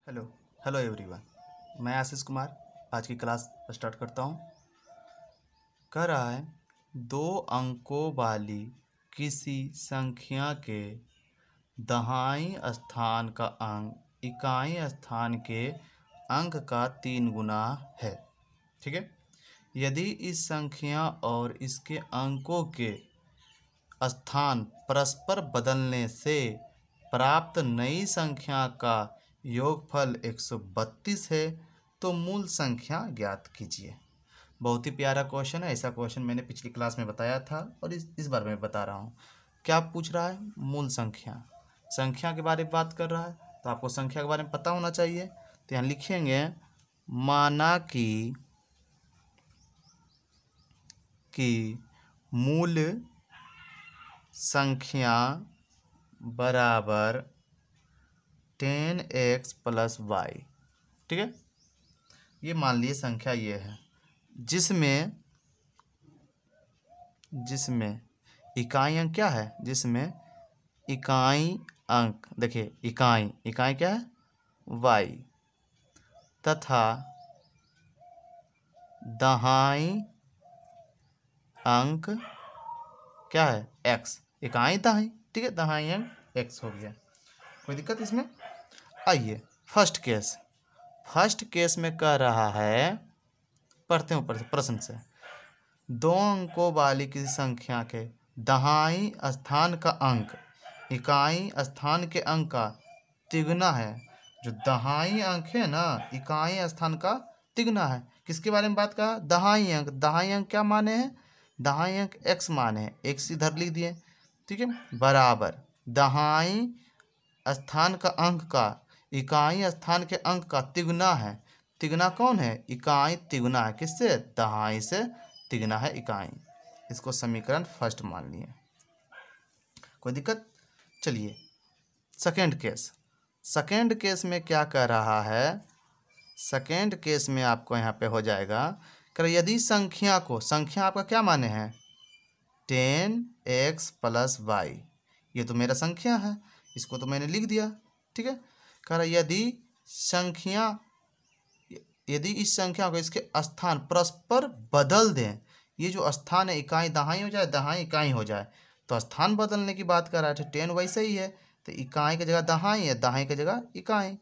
Hello hello everyone. मैं आशीष कुमार आज की क्लास स्टार्ट करता हूँ। कह रहा है 2 अंकों वाली किसी संख्या के दहाई स्थान का अंक इकाई स्थान के अंक का 3 गुना है। ठीक है। यदि इस संख्या और इसके अंकों के स्थान परस्पर बदलने से प्राप्त नई संख्या का योगफल 132 है तो मूल संख्या ज्ञात कीजिए। बहुत ही प्यारा क्वेश्चन है। ऐसा क्वेश्चन मैंने पिछली क्लास में बताया था और इस बार मैं बता रहा हूँ। क्या पूछ रहा है? मूल संख्या, संख्या के बारे में बात कर रहा है तो आपको संख्या के बारे में पता होना चाहिए। तो यहाँ लिखेंगे माना कि मूल संख्या बराबर 10x + y। ठीक है। ये मान लिए संख्या ये है जिसमें इकाई अंक क्या है? जिसमें इकाई अंक, देखिए इकाई क्या है? y तथा दहाई अंक क्या है? x। इकाई दहाई, ठीक है, दहाई अंक x हो गया। कोई दिक्कत इसमें? आइए फर्स्ट केस में कह रहा है, पढ़ते हैं ऊपर से प्रश्न से। 2 अंकों वाली किसी संख्या के दहाई स्थान का अंक इकाई स्थान के अंक का तिगुना है। जो दहाई अंक है ना, इकाई स्थान का तिगुना है। किसके बारे में बात कहा? दहाई अंक। दहाई अंक क्या माने हैं? दहाई अंक x माने हैं। x इधर लिख दिए, ठीक है, बराबर दहाई स्थान का अंक का इकाई स्थान के अंक का तिगुना है। तिगुना कौन है? इकाई तिगुना है। किससे? दहाई से तिगुना है इकाई। इसको समीकरण फर्स्ट मान लिए। कोई दिक्कत? चलिए सेकेंड केस में क्या कह रहा है? सेकेंड केस में आपको यहाँ पे हो जाएगा कि यदि संख्या आपका क्या माने हैं? 10x + y। ये तो मेरा संख्या है, इसको तो मैंने लिख दिया, ठीक है। कह रहा यदि इस संख्या को इसके स्थान परस्पर बदल दें, ये जो स्थान है इकाई दहाई हो जाए, दहाई इकाई हो जाए, तो स्थान बदलने की बात कर रहा है। 10 वैसे ही है तो इकाई की जगह दहाई है, दहाई की जगह इकाई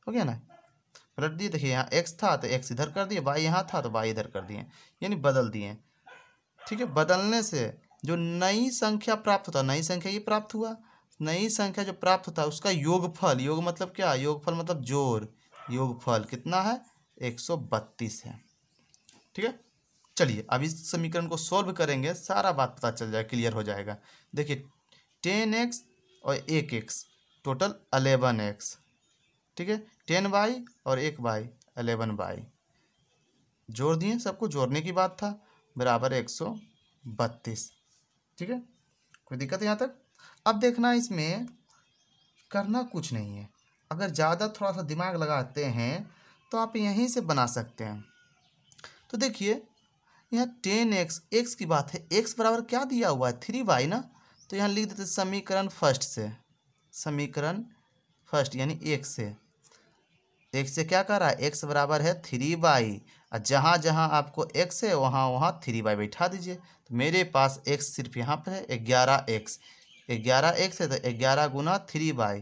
हो गया ना। पलट दिए, देखिए यहाँ x था तो x इधर कर दिए, y यहाँ था तो y इधर कर दिए, यानी बदल दिए, ठीक है। बदलने से जो नई संख्या प्राप्त होता, नई संख्या ये प्राप्त हुआ, नई संख्या जो प्राप्त होता है उसका योगफल, योग मतलब क्या? योगफल मतलब जोड़, योगफल कितना है? 132 है, ठीक है। चलिए अब इस समीकरण को सॉल्व करेंगे, सारा बात पता चल जाएगा, क्लियर हो जाएगा। देखिए 10x और 1x टोटल 11x, ठीक है। 10y और 1y 11y जोड़ दिए, सबको जोड़ने की बात था, बराबर 132, ठीक है। कोई दिक्कत है यहाँ तक? अब देखना, इसमें करना कुछ नहीं है। अगर ज़्यादा थोड़ा सा दिमाग लगाते हैं तो आप यहीं से बना सकते हैं। तो देखिए यहाँ 10x, x की बात है, x बराबर क्या दिया हुआ है? 3y ना। तो यहाँ लिख देते समीकरण फर्स्ट यानी x से क्या कर रहा है? x बराबर है 3y, और जहाँ जहाँ आपको x है वहाँ वहाँ 3y बैठा दीजिए। तो मेरे पास x सिर्फ यहाँ पर है 11x है तो 11 गुना 3y,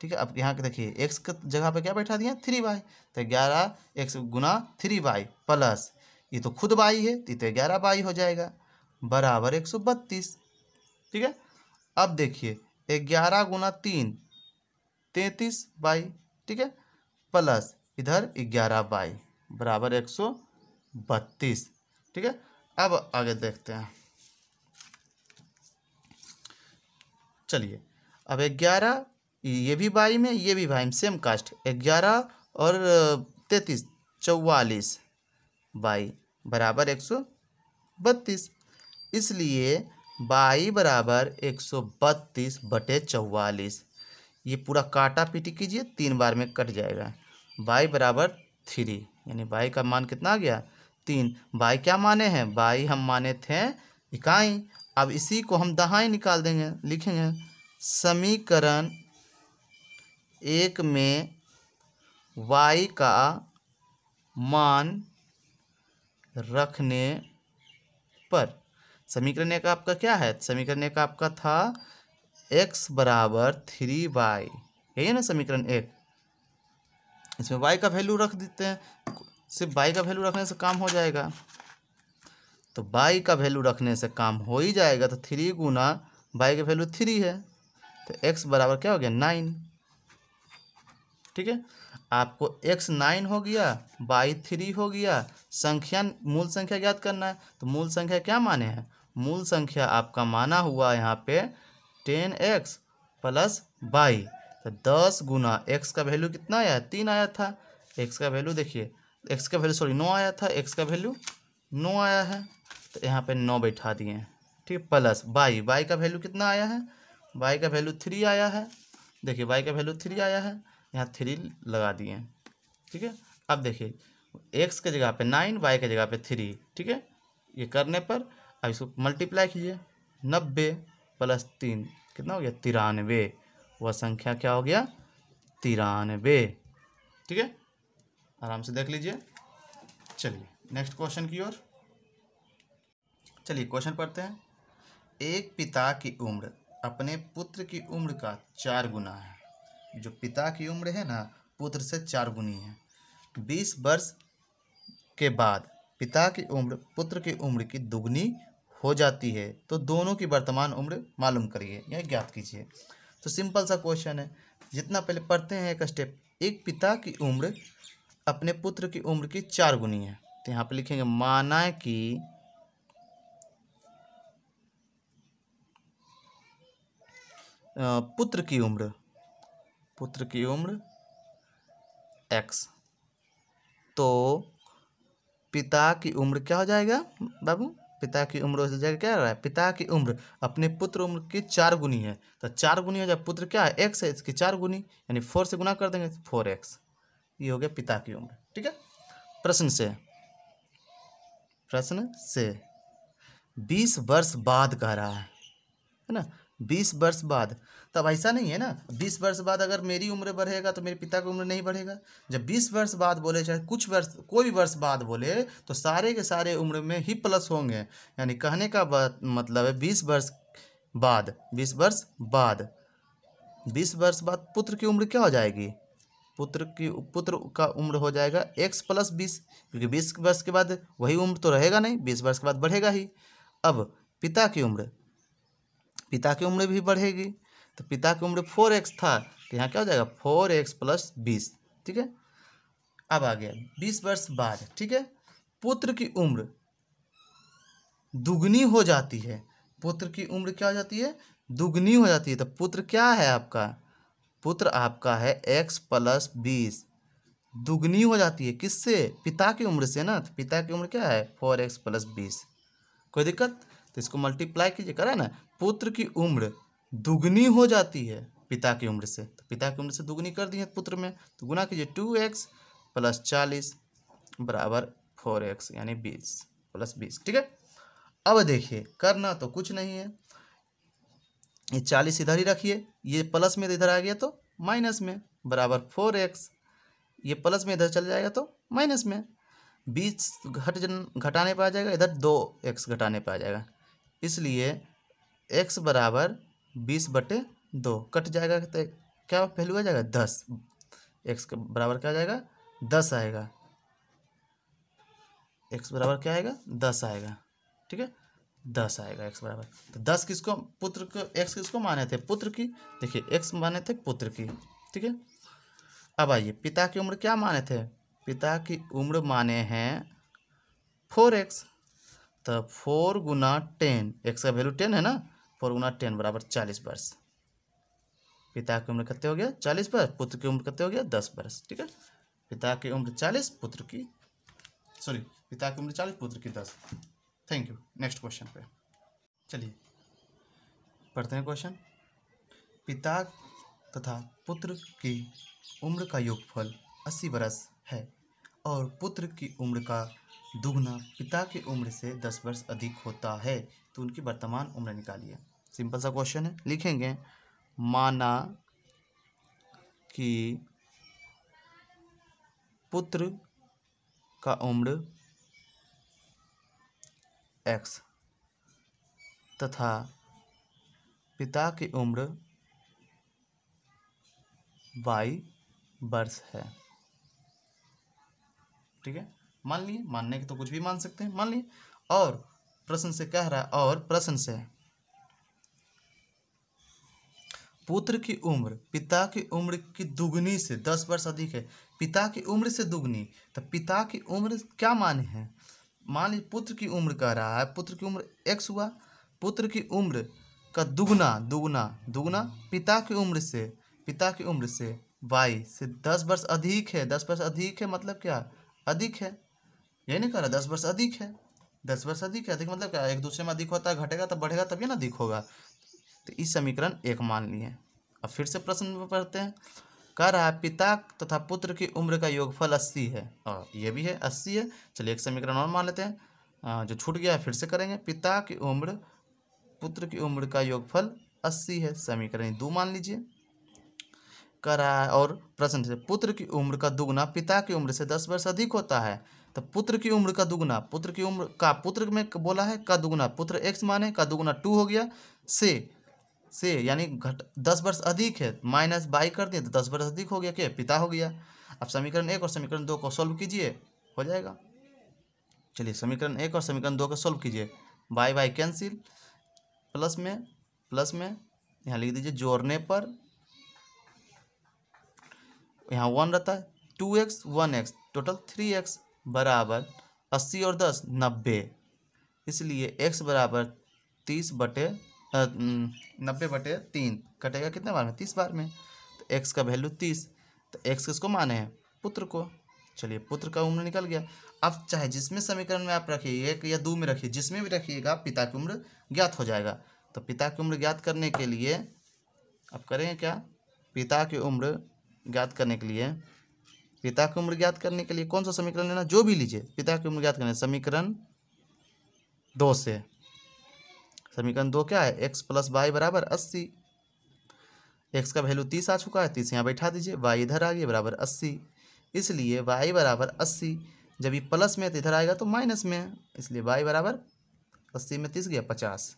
ठीक है। अब यहाँ के देखिए x की जगह पे क्या बैठा दिया? 3y, तो 11x गुना 3y प्लस ये तो खुद y है तो 11y हो जाएगा, बराबर 132, ठीक है। अब देखिए 11 गुना 3 33y, ठीक है, प्लस इधर 11y बराबर 132, ठीक है। अब आगे देखते हैं। चलिए अब 11, ये भी y में ये भी y में सेम कास्ट, 11 और 33 44 y बराबर 132, इसलिए y बराबर 132/44। ये पूरा काटा पीटी कीजिए, 3 बार में कट जाएगा। y बराबर 3, यानी y का मान कितना आ गया? 3। y क्या माने हैं? y हम माने थे इकाई। अब इसी को हम दहाई निकाल देंगे, लिखेंगे समीकरण 1 में y का मान रखने पर। समीकरण एक आपका क्या है? समीकरण एक आपका था x बराबर 3y, यही है ना समीकरण एक। इसमें y का वैल्यू रख देते हैं, सिर्फ y का वैल्यू रखने से काम हो जाएगा। तो y का वैल्यू रखने से काम हो ही जाएगा, तो 3 गुना y का वैल्यू 3 है, तो x बराबर क्या हो गया 9। ठीक है, आपको x 9 हो गया, y 3 हो गया। संख्या, मूल संख्या ज्ञात करना है, तो मूल संख्या क्या माने हैं? मूल संख्या आपका माना हुआ यहाँ पे 10x प्लस y। तो 10 गुना x का वैल्यू कितना आया? 3 आया था। x का वैल्यू देखिए, x का वैल्यू सॉरी 9 आया था, x का वैल्यू 9 आया है, तो यहाँ पे 9 बैठा दिए हैं। ठीक, प्लस y का वैल्यू कितना आया है? y का वैल्यू 3 आया है। देखिए y का वैल्यू 3 आया है, यहाँ 3 लगा दिए हैं। ठीक है, अब देखिए x के जगह पे 9, y के जगह पे 3। ठीक है, ये करने पर अब इसको मल्टीप्लाई कीजिए, 90 प्लस 3 कितना हो गया? 93। वह संख्या क्या हो गया? 93। ठीक है, आराम से देख लीजिए। चलिए नेक्स्ट क्वेश्चन की ओर चलिए, क्वेश्चन पढ़ते हैं। एक पिता की उम्र अपने पुत्र की उम्र का 4 गुना है। जो पिता की उम्र है ना, पुत्र से 4 गुनी है। 20 वर्ष के बाद पिता की उम्र पुत्र की उम्र की दुगनी हो जाती है, तो दोनों की वर्तमान उम्र मालूम करिए या ज्ञात कीजिए। तो सिंपल सा क्वेश्चन है, जितना पहले पढ़ते हैं एक स्टेप। एक पिता की उम्र अपने पुत्र की उम्र की 4 गुनी है, तो यहाँ पे लिखेंगे माना कि पुत्र की उम्र x, तो पिता की उम्र क्या हो जाएगा बाबू? पिता की उम्र हो जाएगा, क्या हो रहा है? पिता की उम्र अपने पुत्र उम्र की 4 गुनी है, तो 4 गुनी हो जाए, पुत्र क्या है? x है, इसकी 4 गुनी, यानी 4 से गुना कर देंगे, 4x। ये हो गया पिता की उम्र। ठीक है, प्रश्न से 20 वर्ष बाद कह रहा है ना, 20 वर्ष बाद। तब ऐसा नहीं है ना, 20 वर्ष बाद अगर मेरी उम्र बढ़ेगा तो मेरे पिता की उम्र नहीं बढ़ेगा। जब 20 वर्ष बाद बोले, चाहे कुछ वर्ष, कोई भी वर्ष बाद बोले, तो सारे के सारे उम्र में ही प्लस होंगे। यानी कहने का मतलब है 20 वर्ष बाद, 20 वर्ष बाद, 20 वर्ष बाद पुत्र की उम्र क्या हो जाएगी? पुत्र का उम्र हो जाएगा x प्लस 20, क्योंकि 20 वर्ष के बाद वही उम्र तो रहेगा नहीं, 20 वर्ष के बाद बढ़ेगा ही। अब पिता की उम्र भी बढ़ेगी, तो पिता की उम्र 4x था, तो यहाँ क्या हो जाएगा? 4x plus 20। ठीक है, अब आ गया 20 वर्ष बाद। ठीक है, पुत्र की उम्र दुगनी हो जाती है। पुत्र की उम्र क्या हो जाती है? दुगनी हो जाती है। तो पुत्र क्या है आपका? पुत्र आपका है x प्लस 20, दुगनी हो जाती है किससे? पिता की उम्र से ना। तो पिता की उम्र क्या है? 4x plus 20। कोई दिक्कत? तो इसको मल्टीप्लाई कीजिए, करा ना। पुत्र की उम्र दुगनी हो जाती है पिता की उम्र से, तो पिता की उम्र से दुगनी कर दी है पुत्र में, तो गुना कीजिए 2x प्लस 40 बराबर 4x, यानी 20 प्लस 20। ठीक है, अब देखिए करना तो कुछ नहीं है, ये 40 इधर ही रखिए, ये प्लस में इधर आ गया तो माइनस में, बराबर 4x। ये प्लस में इधर चल जाएगा तो माइनस में, 20 घटाने पर आ जाएगा, इधर 2x घटाने पर आ जाएगा, इसलिए x बराबर 20/2 कट जाएगा, तो क्या वैल्यू आ जाएगा? 10। x के बराबर क्या आ जाएगा? 10 आएगा। x बराबर क्या आएगा? 10 आएगा। ठीक है, 10 आएगा x बराबर। तो 10 किसको, पुत्र को, x किसको माने थे? पुत्र की। देखिए x माने थे पुत्र की। ठीक है, अब आइए पिता की उम्र क्या माने थे? पिता की उम्र माने हैं 4x, तो 4 गुना 10, x का वैल्यू 10 है ना, 4 गुना 10 बराबर 40 वर्ष। पिता की उम्र कितने हो गया? 40 वर्ष। पुत्र की उम्र कितने हो गया? 10 वर्ष। ठीक है, पिता की उम्र 40, पुत्र की पिता की उम्र 40, पुत्र की 10। Thank you. नेक्स्ट क्वेश्चन पे चलिए पढ़ते हैं क्वेश्चन। पिता तथा पुत्र की उम्र का योगफल 80 वर्ष है और पुत्र की उम्र का दुगना पिता की उम्र से 10 वर्ष अधिक होता है, तो उनकी वर्तमान उम्र निकालिए। सिंपल सा क्वेश्चन है, लिखेंगे माना कि पुत्र का उम्र x तथा पिता की उम्र y वर्ष है। ठीक है, मान लिए, मानने के तो कुछ भी मान सकते हैं, मान लिए। और प्रश्न से कह रहा है, और प्रश्न से पुत्र की उम्र पिता की उम्र की दुगनी से 10 वर्ष अधिक है। पिता की उम्र से दुगनी, तो पिता की उम्र क्या माने हैं? मान लीजिए पुत्र की उम्र कह रहा है, पुत्र की उम्र x हुआ, पुत्र की उम्र का दुगना दुगना दुगना पिता की उम्र से y से 10 वर्ष अधिक है। 10 वर्ष अधिक है मतलब क्या? अधिक है, यही नहीं कह रहा 10 वर्ष अधिक है। 10 वर्ष अधिक है, अधिक मतलब क्या? एक दूसरे में अधिक होता है, घटेगा तब बढ़ेगा, तभी ना अधिक होगा। तो इस समीकरण 1 मान लिए। अब फिर से प्रश्न में पढ़ते हैं। कह रहा है पिता तथा पुत्र की उम्र का योगफल 80 है, और ये भी है 80 है। चलिए एक समीकरण और मान लेते हैं, जो छूट गया है फिर से करेंगे। पिता की उम्र पुत्र की उम्र का योगफल 80 है, समीकरण 2 मान लीजिए। कह रहा है और प्रश्न से पुत्र की उम्र का दुगना पिता की उम्र से 10 वर्ष अधिक होता है। तो पुत्र की उम्र का दुगना, पुत्र की उम्र का, पुत्र में बोला है का दुगना, पुत्र x माने का दुगना 2 हो गया, से यानी 10 वर्ष अधिक है, माइनस बाई कर दिए तो 10 वर्ष अधिक हो गया, क्या पिता हो गया। अब समीकरण 1 और समीकरण 2 को सोल्व कीजिए, हो जाएगा। चलिए समीकरण 1 और समीकरण 2 को सोल्व कीजिए। बाई बाई कैंसिल, प्लस में यहाँ लिख दीजिए, जोड़ने पर यहाँ 1 रहता है, 2x 1x टोटल 3x बराबर 80 और 10 90, इसलिए x बराबर 90/3 कटेगा कितने बार में? 30 बार में। तो x का वैल्यू 30, तो x किसको माने हैं? पुत्र को। चलिए पुत्र का उम्र निकल गया। अब चाहे जिसमें समीकरण में आप रखिए, 1 या 2 में रखिए, जिसमें भी रखिएगा पिता की उम्र ज्ञात हो जाएगा। तो पिता की उम्र ज्ञात करने के लिए अब करेंगे क्या? पिता की उम्र ज्ञात करने के लिए कौन सा समीकरण लेना? जो भी लीजिए, पिता की उम्र ज्ञात करना समीकरण 2 से। समीकरण 2 क्या है? x प्लस वाई बराबर 80। x का वैल्यू 30 आ चुका है, 30 यहाँ बैठा दीजिए, y इधर आ गया बराबर 80, इसलिए y बराबर 80। जब ये प्लस में तो इधर आएगा तो माइनस में, इसलिए y बराबर 80 में 30 गया 50।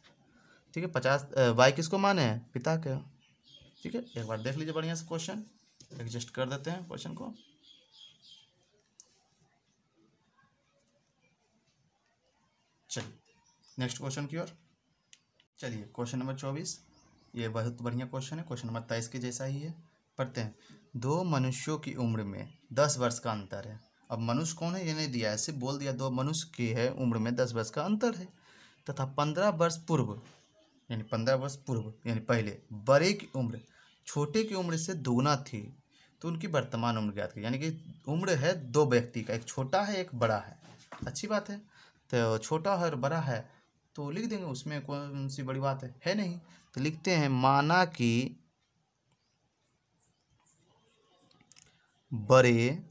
ठीक है, 50 y किसको माने हैं? पिता के। ठीक है, एक बार देख लीजिए बढ़िया से क्वेश्चन, एडजस्ट कर देते हैं क्वेश्चन को। चलिए नेक्स्ट क्वेश्चन की ओर चलिए। क्वेश्चन नंबर 24, ये बहुत बढ़िया क्वेश्चन है, क्वेश्चन नंबर 23 के जैसा ही है। पढ़ते हैं। 2 मनुष्यों की उम्र में 10 वर्ष का अंतर है। अब मनुष्य कौन है ये नहीं दिया है, सिर्फ बोल दिया 2 मनुष्य की है उम्र में 10 वर्ष का अंतर है, तथा 15 वर्ष पूर्व यानी पहले बड़े की उम्र छोटे की उम्र से दोगुना थी, तो उनकी वर्तमान उम्र ज्ञात की। यानी कि उम्र है 2 व्यक्ति का, एक छोटा है एक बड़ा है। अच्छी बात है, तो छोटा है और बड़ा है तो लिख देंगे, उसमें कौन सी बड़ी बात है नहीं। तो लिखते हैं माना कि बड़े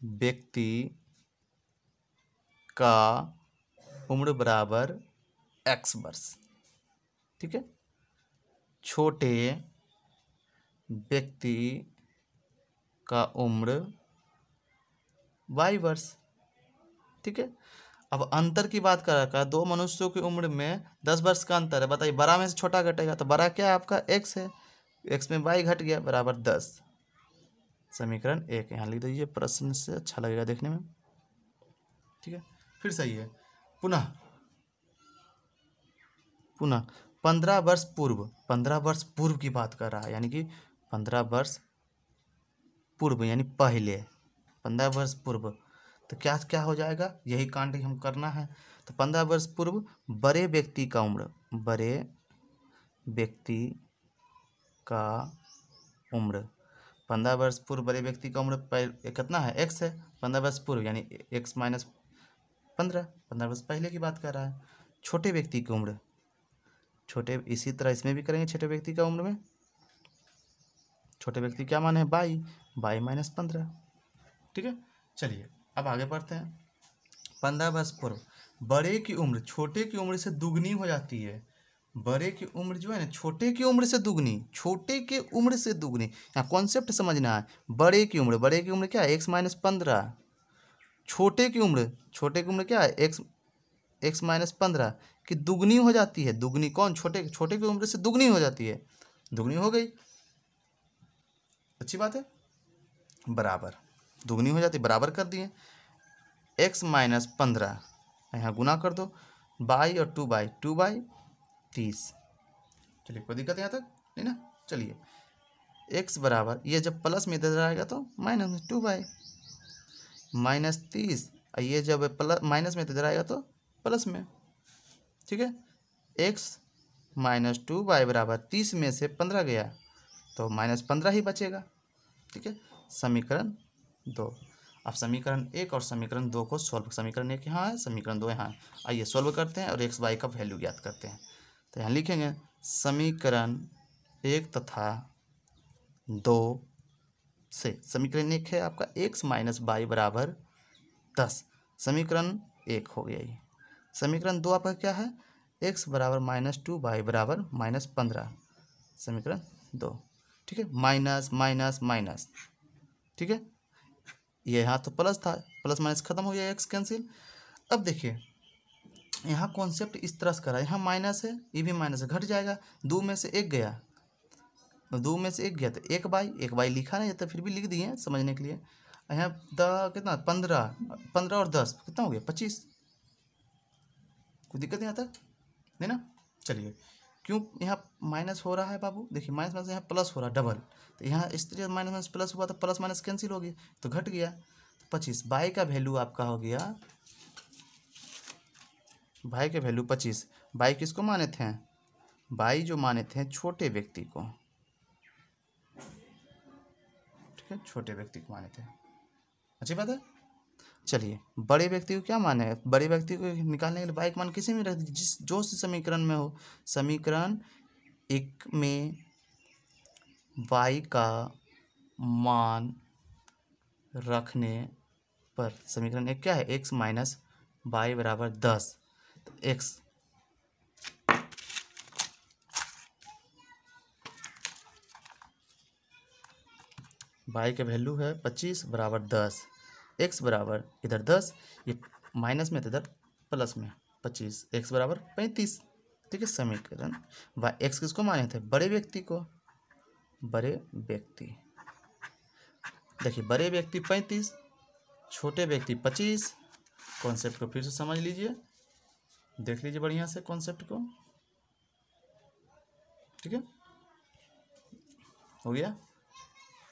व्यक्ति का उम्र बराबर x वर्ष, ठीक है, छोटे व्यक्ति का उम्र y वर्ष। ठीक है, अब अंतर की बात कर रखा है, 2 मनुष्यों की उम्र में 10 वर्ष का अंतर है। बताइए बड़ा में से छोटा घटेगा तो बड़ा क्या है आपका? x है, x में y घट गया बराबर 10। समीकरण 1 यहाँ लिख दीजिए, प्रश्न से अच्छा लगेगा देखने में। ठीक है, फिर सही है। पुनः 15 वर्ष पूर्व की बात कर रहा है, यानी कि 15 वर्ष पूर्व यानी पहले, 15 वर्ष पूर्व। तो क्या क्या हो जाएगा? यही कांड हम करना है। तो 15 वर्ष पूर्व बड़े व्यक्ति का उम्र 15 वर्ष पूर्व बड़े व्यक्ति का उम्र कितना है? x है। 15 वर्ष पूर्व यानी x माइनस 15 वर्ष पहले की बात कर रहा है। छोटे व्यक्ति की उम्र, इसी तरह इसमें भी करेंगे। छोटे व्यक्ति का उम्र में छोटे व्यक्ति क्या माने? By minus 15। ठीक है, चलिए अब आगे बढ़ते हैं। 15 वर्ष पूर्व बड़े की उम्र छोटे की उम्र से दुगनी हो जाती है। बड़े की उम्र जो है ना छोटे की उम्र से दुगनी, छोटे की उम्र से दुगनी। यहाँ कॉन्सेप्ट समझना है। बड़े की उम्र क्या है, x-15। छोटे की उम्र क्या है, x-15 की दुगनी हो जाती है। दुगनी कौन, छोटे छोटे की उम्र से दुगनी हो जाती है, दुगनी हो गई, अच्छी बात है। बराबर, दुगनी हो जाती है, बराबर कर दिए। x-15 यहाँ गुना कर दो, बाई और 2/30। चलिए कोई दिक्कत यहाँ तक नहीं ना। चलिए x बराबर, ये जब प्लस में इधर आएगा तो माइनस में, 2/-30, और ये जब प्लस माइनस में इधर आएगा तो प्लस में, ठीक है। x-2 बराबर 30 में से 15 गया तो -15 ही बचेगा, ठीक है। समीकरण 2। अब समीकरण 1 और समीकरण 2 को सॉल्व, समीकरण 1 यहाँ है, समीकरण 2 यहाँ है। आइए सॉल्व करते हैं और x y का वैल्यू ज्ञात करते हैं। तो यहाँ लिखेंगे समीकरण 1 तथा 2 से, समीकरण 1 है आपका x - y बराबर 10, समीकरण 1 हो गया ये। समीकरण 2 आपका क्या है, x बराबर -2y बराबर -15, समीकरण 2, ठीक है। माइनस माइनस माइनस, ठीक है। ये यहाँ तो प्लस था, प्लस माइनस खत्म हो गया, x कैंसिल। अब देखिए यहाँ कॉन्सेप्ट इस तरह से करा, यहाँ माइनस है, ये भी माइनस है, घट जाएगा। 2 में से 1 गया, 2 में से 1 गया तो 1/1 लिखा नहीं जाता, फिर भी लिख दिए समझने के लिए। यहाँ कितना, 15 और 10 कितना हो गया, 25। कोई दिक्कत यहाँ तक नहीं ना। चलिए क्यों यहाँ माइनस हो रहा है बाबू, देखिए माइनस माइनस यहाँ प्लस हो रहा है डबल, तो यहाँ इस तरह माइनस माइनस प्लस हुआ तो प्लस माइनस कैंसिल हो गया तो घट गया 25। बाई का वैल्यू आपका हो गया, बाई का वैल्यू 25। बाई किसको माने थे, बाई जो माने थे छोटे व्यक्ति को, ठीक है, छोटे व्यक्ति को माने थे, अच्छी बात है। चलिए बड़े व्यक्ति को क्या माने हैं, बड़े व्यक्ति को निकालने के लिए बाई का मान किसी में रख दीजिए, जिस जो समीकरण में हो। समीकरण 1 में y का मान रखने पर, समीकरण 1 क्या है, x - y बराबर 10, तो x y का वैल्यू है 25 बराबर 10, x बराबर इधर 10, ये माइनस में तो इधर प्लस में 25, x बराबर 35, ठीक है। समीकरण y, x किसको माने थे, बड़े व्यक्ति को, बड़े व्यक्ति, देखिए बड़े व्यक्ति 35, छोटे व्यक्ति 25। कॉन्सेप्ट को फिर से समझ लीजिए, देख लीजिए बढ़िया से कॉन्सेप्ट को, ठीक है, हो गया।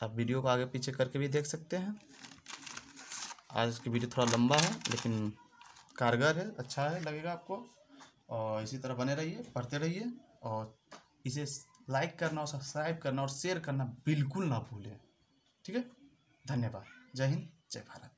आप वीडियो को आगे पीछे करके भी देख सकते हैं। आज की वीडियो थोड़ा लंबा है लेकिन कारगर है, अच्छा है, लगेगा आपको। और इसी तरह बने रहिए, पढ़ते रहिए, और इसे लाइक करना और सब्सक्राइब करना और शेयर करना बिल्कुल ना भूलें, ठीक है। धन्यवाद। जय हिंद, जय भारत।